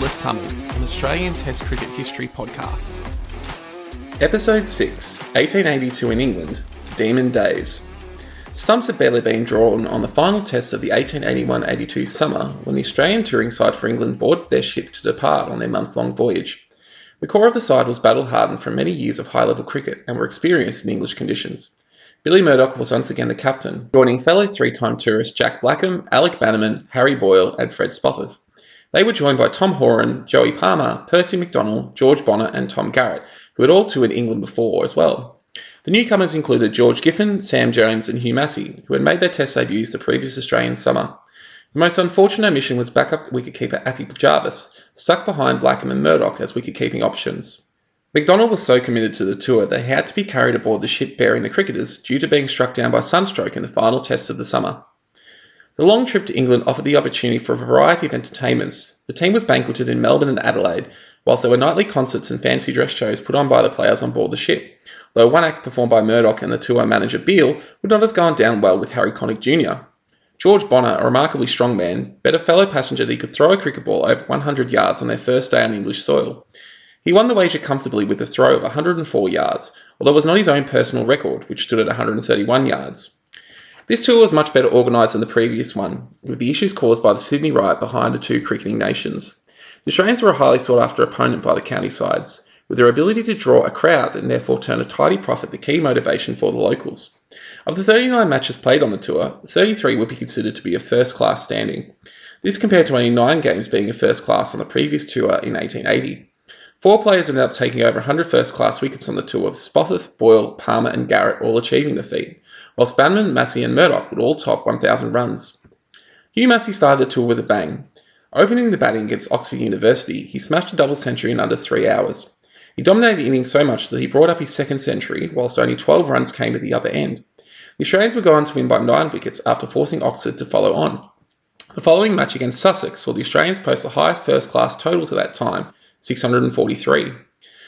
Endless Summers, an Australian Test cricket history podcast. Episode 6, 1882 in England, Demon Days. Stumps had barely been drawn on the final test of the 1881-82 summer when the Australian touring side for England boarded their ship to depart on their month-long voyage. The core of the side was battle-hardened from many years of high-level cricket and were experienced in English conditions. Billy Murdoch was once again the captain, joining fellow three-time tourists Jack Blackham, Alec Bannerman, Harry Boyle and Fred Spofforth. They were joined by Tom Horan, Joey Palmer, Percy McDonnell, George Bonner and Tom Garrett, who had all toured England before as well. The newcomers included George Giffen, Sam Jones and Hugh Massey, who had made their test debuts the previous Australian summer. The most unfortunate omission was backup wicketkeeper Affy Jarvis, stuck behind Blackham and Murdoch as wicket-keeping options. McDonnell was so committed to the tour that he had to be carried aboard the ship bearing the cricketers due to being struck down by sunstroke in the final test of the summer. The long trip to England offered the opportunity for a variety of entertainments. The team was banqueted in Melbourne and Adelaide, whilst there were nightly concerts and fancy dress shows put on by the players on board the ship, though one act performed by Murdoch and the tour manager Beale would not have gone down well with Harry Connick Jr. George Bonner, a remarkably strong man, bet a fellow passenger that he could throw a cricket ball over 100 yards on their first day on English soil. He won the wager comfortably with a throw of 104 yards, although it was not his own personal record, which stood at 131 yards. This tour was much better organised than the previous one, with the issues caused by the Sydney riot behind the two cricketing nations. The Australians were a highly sought-after opponent by the county sides, with their ability to draw a crowd and therefore turn a tidy profit the key motivation for the locals. Of the 39 matches played on the tour, 33 would be considered to be a first-class standing. This compared to only 9 games being a first-class on the previous tour in 1880. 4 players ended up taking over 100 first-class wickets on the tour, with Spofforth, Boyle, Palmer and Garrett all achieving the feat, whilst Bannerman, Massey and Murdoch would all top 1,000 runs. Hugh Massey started the tour with a bang. Opening the batting against Oxford University, he smashed a double century in under 3 hours. He dominated the innings so much that he brought up his second century, whilst only 12 runs came at the other end. The Australians would go on to win by 9 wickets after forcing Oxford to follow on. The following match against Sussex saw the Australians post the highest first-class total to that time, 643.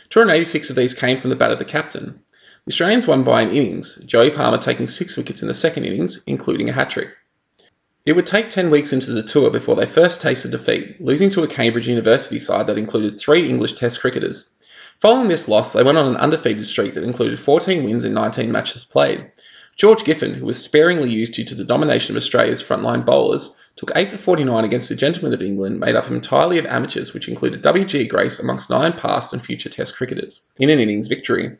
286 of these came from the bat of the captain. The Australians won by an innings, Joey Palmer taking 6 wickets in the second innings, including a hat-trick. It would take 10 weeks into the tour before they first tasted defeat, losing to a Cambridge University side that included 3 English Test cricketers. Following this loss, they went on an undefeated streak that included 14 wins in 19 matches played. George Giffen, who was sparingly used due to the domination of Australia's frontline bowlers, took 8 for 49 against the Gentlemen of England, made up entirely of amateurs, which included W.G. Grace amongst 9 past and future Test cricketers, in an innings victory.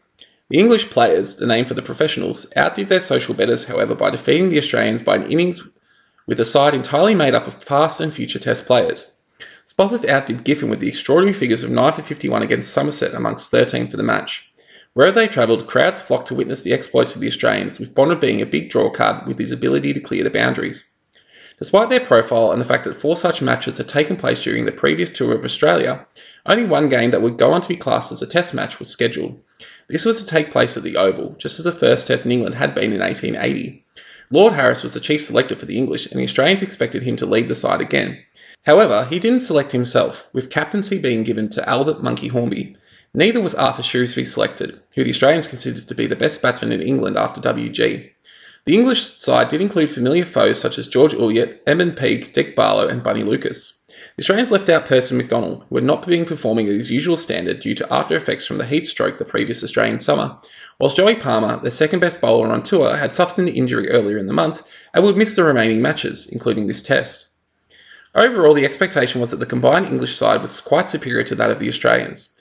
The English players, the name for the professionals, outdid their social betters, however, by defeating the Australians by an innings with a side entirely made up of past and future Test players. Spofforth outdid Giffen with the extraordinary figures of 9 for 51 against Somerset amongst 13 for the match. Wherever they travelled, crowds flocked to witness the exploits of the Australians, with Bonner being a big draw card with his ability to clear the boundaries. Despite their profile and the fact that 4 such matches had taken place during the previous tour of Australia, only one game that would go on to be classed as a Test match was scheduled. This was to take place at the Oval, just as the first Test in England had been in 1880. Lord Harris was the chief selector for the English, and the Australians expected him to lead the side again. However, he didn't select himself, with captaincy being given to Albert Monkey Hornby. Neither was Arthur Shrewsbury selected, who the Australians considered to be the best batsman in England after W.G. The English side did include familiar foes such as George Ulyett, Edmund Peake, Dick Barlow and Bunny Lucas. The Australians left out Percy McDonnell, who had not been performing at his usual standard due to after effects from the heat stroke the previous Australian summer, whilst Joey Palmer, their second best bowler on tour, had suffered an injury earlier in the month and would miss the remaining matches, including this test. Overall, the expectation was that the combined English side was quite superior to that of the Australians.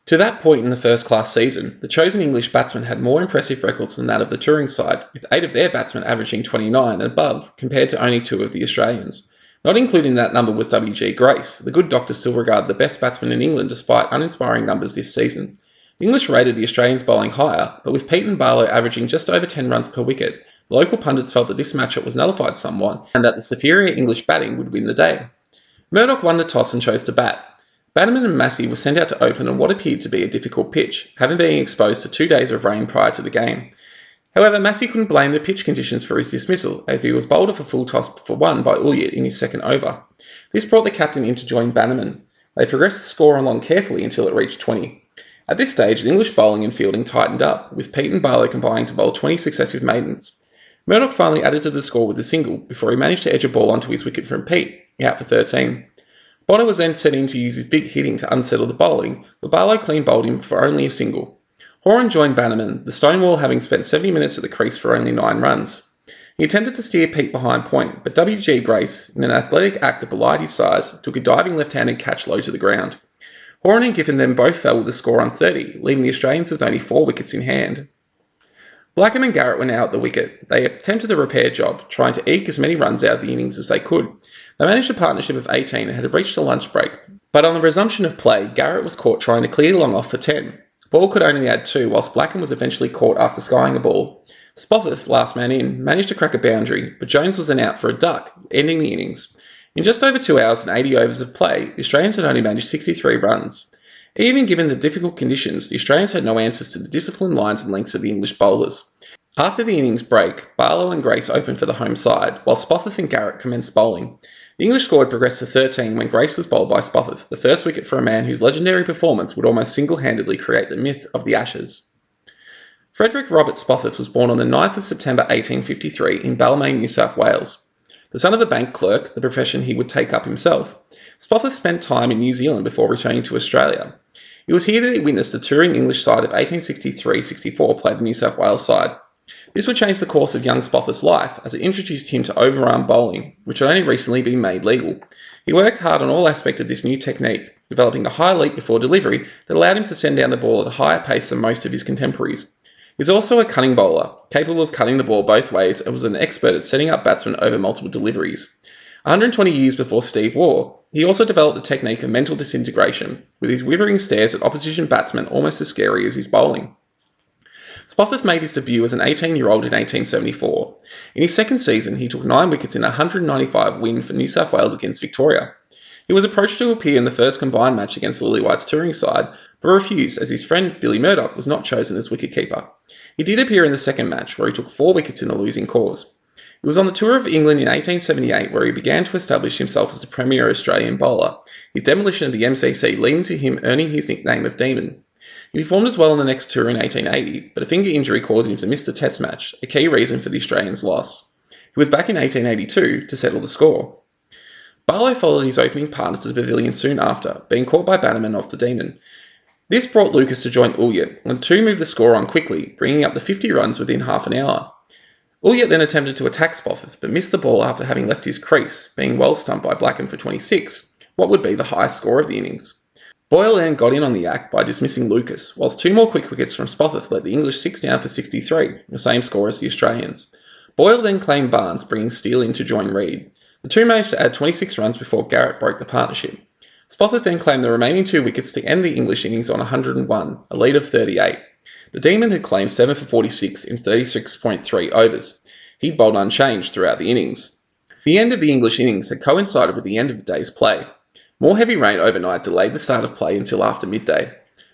To that point in the first-class season, the chosen English batsmen had more impressive records than that of the touring side, with 8 of their batsmen averaging 29 and above, compared to only 2 of the Australians. Not included in that number was W.G. Grace. The good doctor still regarded the best batsman in England despite uninspiring numbers this season. The English rated the Australians bowling higher, but with Peake and Barlow averaging just over 10 runs per wicket, the local pundits felt that this matchup was nullified somewhat, and that the superior English batting would win the day. Murdoch won the toss and chose to bat. Bannerman and Massey were sent out to open on what appeared to be a difficult pitch, having been exposed to 2 days of rain prior to the game. However, Massey couldn't blame the pitch conditions for his dismissal, as he was bowled off a full toss for 1 by Ulyett in his second over. This brought the captain in to join Bannerman. They progressed the score along carefully until it reached 20. At this stage, the English bowling and fielding tightened up, with Peake and Barlow combining to bowl 20 successive maidens. Murdoch finally added to the score with a single, before he managed to edge a ball onto his wicket from Peake, out for 13. Bonner was then set in to use his big hitting to unsettle the bowling, but Barlow clean bowled him for only a single. Horan joined Bannerman, the Stonewall having spent 70 minutes at the crease for only 9 runs. He attempted to steer Pete behind point, but W.G. Grace, in an athletic act that belied his size, took a diving left-handed catch low to the ground. Horan and Giffen then both fell with a score on 30, leaving the Australians with only 4 wickets in hand. Blackham and Garrett were now at the wicket. They attempted a repair job, trying to eke as many runs out of the innings as they could. They managed a partnership of 18 and had reached the lunch break, but on the resumption of play, Garrett was caught trying to clear long off for 10. Ball could only add 2, whilst Blackham was eventually caught after skying a ball. Spofforth, last man in, managed to crack a boundary, but Jones was then out for a duck, ending the innings. In just over 2 hours and 80 overs of play, the Australians had only managed 63 runs. Even given the difficult conditions, the Australians had no answers to the disciplined lines and lengths of the English bowlers. After the innings break, Barlow and Grace opened for the home side, while Spofforth and Garrett commenced bowling. The English score had progressed to 13 when Grace was bowled by Spofforth, the first wicket for a man whose legendary performance would almost single-handedly create the myth of the Ashes. Frederick Robert Spofforth was born on the 9th of September 1853 in Balmain, New South Wales. The son of a bank clerk, the profession he would take up himself, Spofforth spent time in New Zealand before returning to Australia. It was here that he witnessed the touring English side of 1863-64 play the New South Wales side. This would change the course of young Spofforth's life, as it introduced him to overarm bowling, which had only recently been made legal. He worked hard on all aspects of this new technique, developing a high leap before delivery that allowed him to send down the ball at a higher pace than most of his contemporaries. He was also a cunning bowler, capable of cutting the ball both ways, and was an expert at setting up batsmen over multiple deliveries. 120 years before Steve Waugh, he also developed the technique of mental disintegration, with his withering stares at opposition batsmen almost as scary as his bowling. Spofforth made his debut as an 18-year-old in 1874. In his second season, he took 9 wickets in a 195 win for New South Wales against Victoria. He was approached to appear in the first combined match against Lillywhite's touring side, but refused as his friend Billy Murdoch was not chosen as wicketkeeper. He did appear in the second match, where he took 4 wickets in a losing cause. He was on the tour of England in 1878, where he began to establish himself as the premier Australian bowler, his demolition of the MCC leading to him earning his nickname of Demon. He performed as well on the next tour in 1880, but a finger injury caused him to miss the Test match, a key reason for the Australians' loss. He was back in 1882 to settle the score. Barlow followed his opening partner to the pavilion soon after, being caught by Bannerman off the Demon. This brought Lucas to join Ulyett, and the two moved the score on quickly, bringing up the 50 runs within half an hour. Ulyett then attempted to attack Spofforth, but missed the ball after having left his crease, being well stumped by Blackham for 26, what would be the highest score of the innings. Boyle then got in on the act by dismissing Lucas, whilst 2 more quick wickets from Spofforth let the English 6 down for 63, the same score as the Australians. Boyle then claimed Barnes, bringing Steele in to join Reid. The two managed to add 26 runs before Garrett broke the partnership. Spofforth then claimed the remaining 2 wickets to end the English innings on 101, a lead of 38. The Demon had claimed 7 for 46 in 36.3 overs. He'd bowled unchanged throughout the innings. The end of the English innings had coincided with the end of the day's play. More heavy rain overnight delayed the start of play until after midday.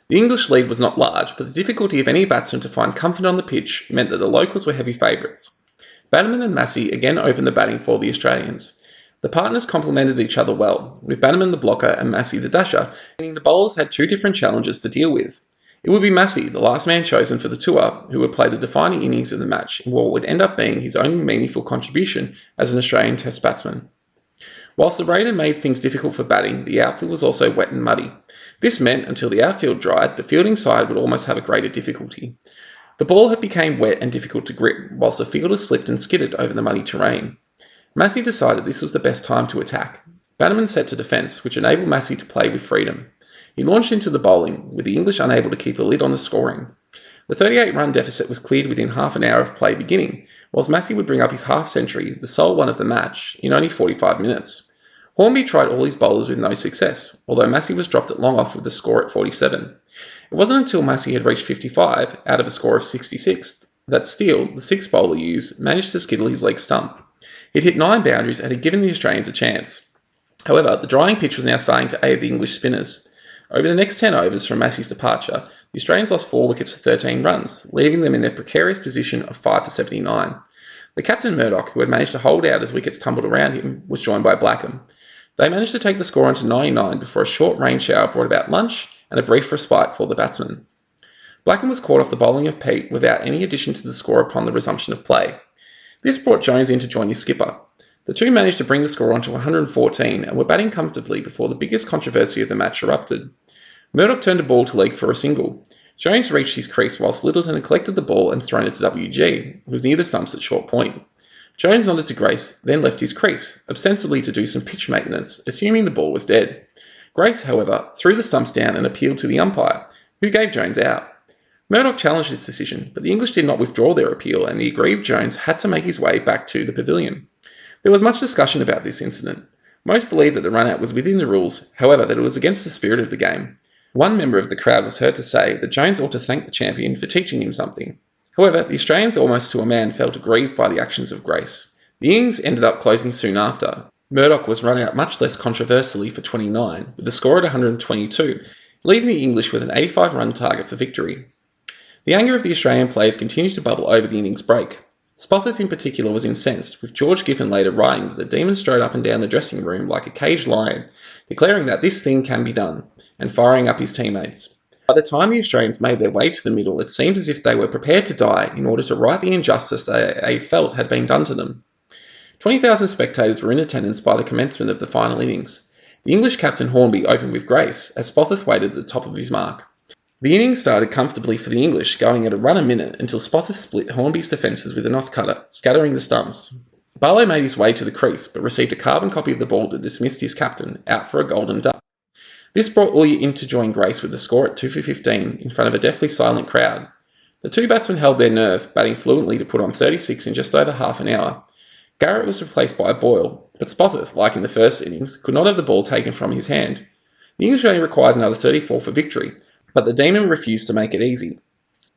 The English lead was not large, but the difficulty of any batsman to find comfort on the pitch meant that the locals were heavy favourites. Bannerman and Massey again opened the batting for the Australians. The partners complemented each other well, with Bannerman the blocker and Massey the dasher, meaning the bowlers had 2 different challenges to deal with. It would be Massey, the last man chosen for the tour, who would play the defining innings of the match in what would end up being his only meaningful contribution as an Australian Test batsman. Whilst the rain had made things difficult for batting, the outfield was also wet and muddy. This meant, until the outfield dried, the fielding side would almost have a greater difficulty. The ball had become wet and difficult to grip, whilst the fielders slipped and skidded over the muddy terrain. Massey decided this was the best time to attack. Bannerman set to defence, which enabled Massey to play with freedom. He launched into the bowling, with the English unable to keep a lid on the scoring. The 38-run deficit was cleared within half an hour of play beginning, whilst Massey would bring up his half-century, the sole one of the match, in only 45 minutes. Hornby tried all his bowlers with no success, although Massey was dropped at long off with the score at 47. It wasn't until Massey had reached 55, out of a score of 66, that Steele, the 6th bowler used, managed to skittle his leg stump. He'd hit 9 boundaries and had given the Australians a chance. However, the drying pitch was now starting to aid the English spinners. Over the next 10 overs from Massey's departure, the Australians lost 4 wickets for 13 runs, leaving them in a precarious position of 5 for 79. The captain Murdoch, who had managed to hold out as wickets tumbled around him, was joined by Blackham. They managed to take the score onto 99 before a short rain shower brought about lunch and a brief respite for the batsmen. Blackham was caught off the bowling of Pete without any addition to the score upon the resumption of play. This brought Jones in to join his skipper. The two managed to bring the score on to 114 and were batting comfortably before the biggest controversy of the match erupted. Murdoch turned a ball to leg for a single. Jones reached his crease whilst Littleton had collected the ball and thrown it to WG, who was near the stumps at short point. Jones nodded to Grace, then left his crease, ostensibly to do some pitch maintenance, assuming the ball was dead. Grace, however, threw the stumps down and appealed to the umpire, who gave Jones out. Murdoch challenged this decision, but the English did not withdraw their appeal and the aggrieved Jones had to make his way back to the pavilion. There was much discussion about this incident. Most believed that the run-out was within the rules, however that it was against the spirit of the game. One member of the crowd was heard to say that Jones ought to thank the champion for teaching him something. However, the Australians almost to a man felt aggrieved by the actions of Grace. The innings ended up closing soon after. Murdoch was run out much less controversially for 29, with the score at 122, leaving the English with an 85-run target for victory. The anger of the Australian players continued to bubble over the innings break. Spofforth in particular was incensed, with George Giffen later writing that the Demon strode up and down the dressing room like a caged lion, declaring that this thing can be done, and firing up his teammates. By the time the Australians made their way to the middle, it seemed as if they were prepared to die in order to right the injustice they felt had been done to them. 20,000 spectators were in attendance by the commencement of the final innings. The English captain Hornby opened with Grace, as Spofforth waited at the top of his mark. The innings started comfortably for the English, going at a run a minute until Spofforth split Hornby's defences with an off-cutter, scattering the stumps. Barlow made his way to the crease, but received a carbon copy of the ball that dismissed his captain, out for a golden duck. This brought Ulliott in to join Grace with the score at 2 for 15 in front of a deathly silent crowd. The two batsmen held their nerve, batting fluently to put on 36 in just over half an hour. Garrett was replaced by Boyle, but Spofforth, like in the first innings, could not have the ball taken from his hand. The English only required another 34 for victory, but the Demon refused to make it easy.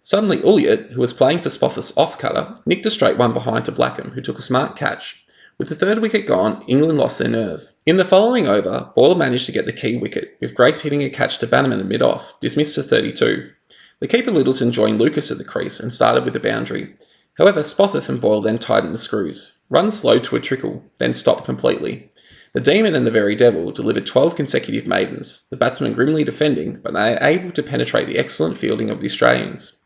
Suddenly Ulliott, who was playing for Spofforth's off-cutter, nicked a straight one behind to Blackham, who took a smart catch. With the third wicket gone, England lost their nerve. In the following over, Boyle managed to get the key wicket, with Grace hitting a catch to Bannerman at mid-off, dismissed for 32. The keeper Littleton joined Lucas at the crease and started with a boundary. However, Spofforth and Boyle then tightened the screws. Runs slowed to a trickle, then stopped completely. The Demon and the Very Devil delivered 12 consecutive maidens, the batsmen grimly defending, but able to penetrate the excellent fielding of the Australians.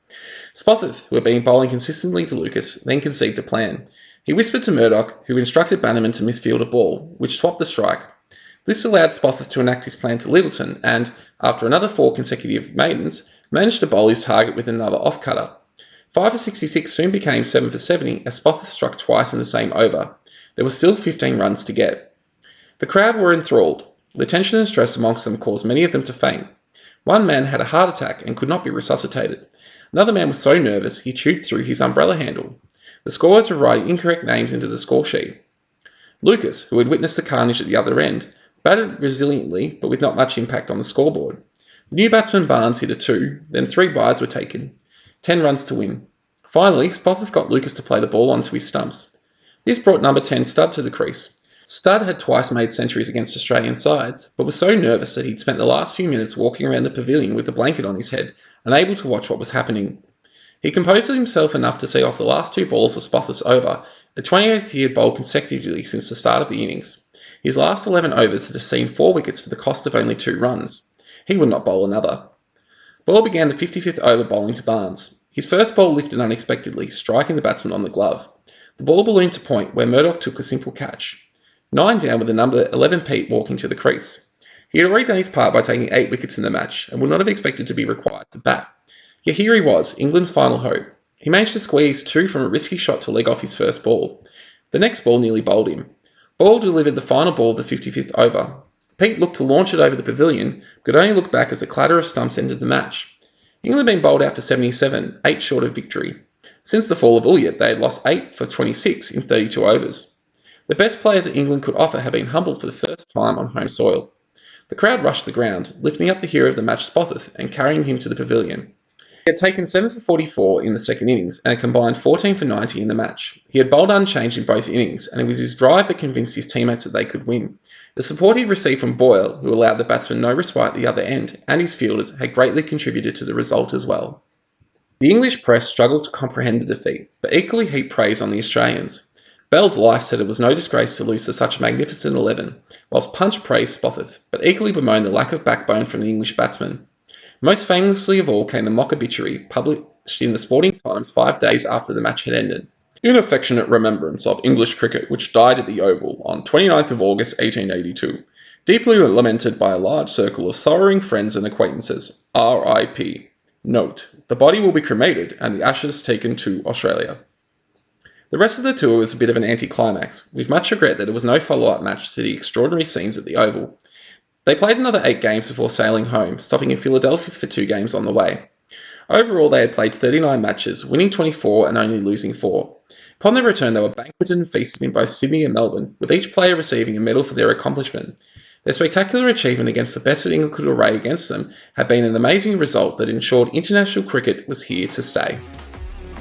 Spofforth, who had been bowling consistently to Lucas, then conceived a plan. He whispered to Murdoch, who instructed Bannerman to misfield a ball, which swapped the strike. This allowed Spofforth to enact his plan to Littleton and, after another 4 consecutive maidens, managed to bowl his target with another off-cutter. 5 for 66 soon became 7 for 70 as Spofforth struck twice in the same over. There were still 15 runs to get. The crowd were enthralled. The tension and stress amongst them caused many of them to faint. One man had a heart attack and could not be resuscitated. Another man was so nervous he chewed through his umbrella handle. The scorers were writing incorrect names into the score sheet. Lucas, who had witnessed the carnage at the other end, batted resiliently but with not much impact on the scoreboard. The new batsman Barnes hit a 2, then 3 byes were taken. 10 runs to win. Finally, Spofforth got Lucas to play the ball onto his stumps. This brought number 10 Studd to the crease. Studd had twice made centuries against Australian sides, but was so nervous that he'd spent the last few minutes walking around the pavilion with the blanket on his head, unable to watch what was happening. He composed himself enough to see off the last 2 balls of Spofforth's over, the 28th he had bowled consecutively since the start of the innings. His last 11 overs had seen 4 wickets for the cost of only 2 runs. He would not bowl another. Boyle began the 55th over bowling to Barnes. His first ball lifted unexpectedly, striking the batsman on the glove. The ball ballooned to point where Murdoch took a simple catch. 9 down with the number 11 Pete walking to the crease. He had already done his part by taking 8 wickets in the match and would not have expected to be required to bat. Yet here he was, England's final hope. He managed to squeeze 2 from a risky shot to leg off his first ball. The next ball nearly bowled him. Boyle delivered the final ball of the 55th over. Pete looked to launch it over the pavilion, but could only look back as a clatter of stumps ended the match. England had been bowled out for 77, 8 short of victory. Since the fall of Ulliott, they had lost 8 for 26 in 32 overs. The best players that England could offer had been humbled for the first time on home soil. The crowd rushed the ground, lifting up the hero of the match Spofforth and carrying him to the pavilion. He had taken 7 for 44 in the second innings and a combined 14 for 90 in the match. He had bowled unchanged in both innings, and it was his drive that convinced his teammates that they could win. The support he received from Boyle, who allowed the batsman no respite at the other end, and his fielders had greatly contributed to the result as well. The English press struggled to comprehend the defeat, but equally heaped praise on the Australians. Bell's Life said it was no disgrace to lose to such a magnificent 11, whilst Punch praised Spofforth, but equally bemoaned the lack of backbone from the English batsmen. Most famously of all came the mock obituary, published in the Sporting Times 5 days after the match had ended. In affectionate remembrance of English cricket which died at the Oval on 29th of August 1882, deeply lamented by a large circle of sorrowing friends and acquaintances, R.I.P. Note, the body will be cremated and the ashes taken to Australia. The rest of the tour was a bit of an anticlimax, with much regret that there was no follow-up match to the extraordinary scenes at the Oval. They played another 8 games before sailing home, stopping in Philadelphia for 2 games on the way. Overall, they had played 39 matches, winning 24 and only losing 4. Upon their return, they were banqueted and feasted in both Sydney and Melbourne, with each player receiving a medal for their accomplishment. Their spectacular achievement against the best that England could array against them had been an amazing result that ensured international cricket was here to stay.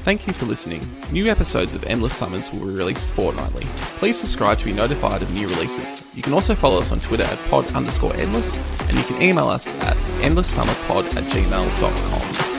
Thank you for listening. New episodes of Endless Summers will be released fortnightly. Please subscribe to be notified of new releases. You can also follow us on Twitter at pod_endless, and you can email us at endlesssummerpod@gmail.com.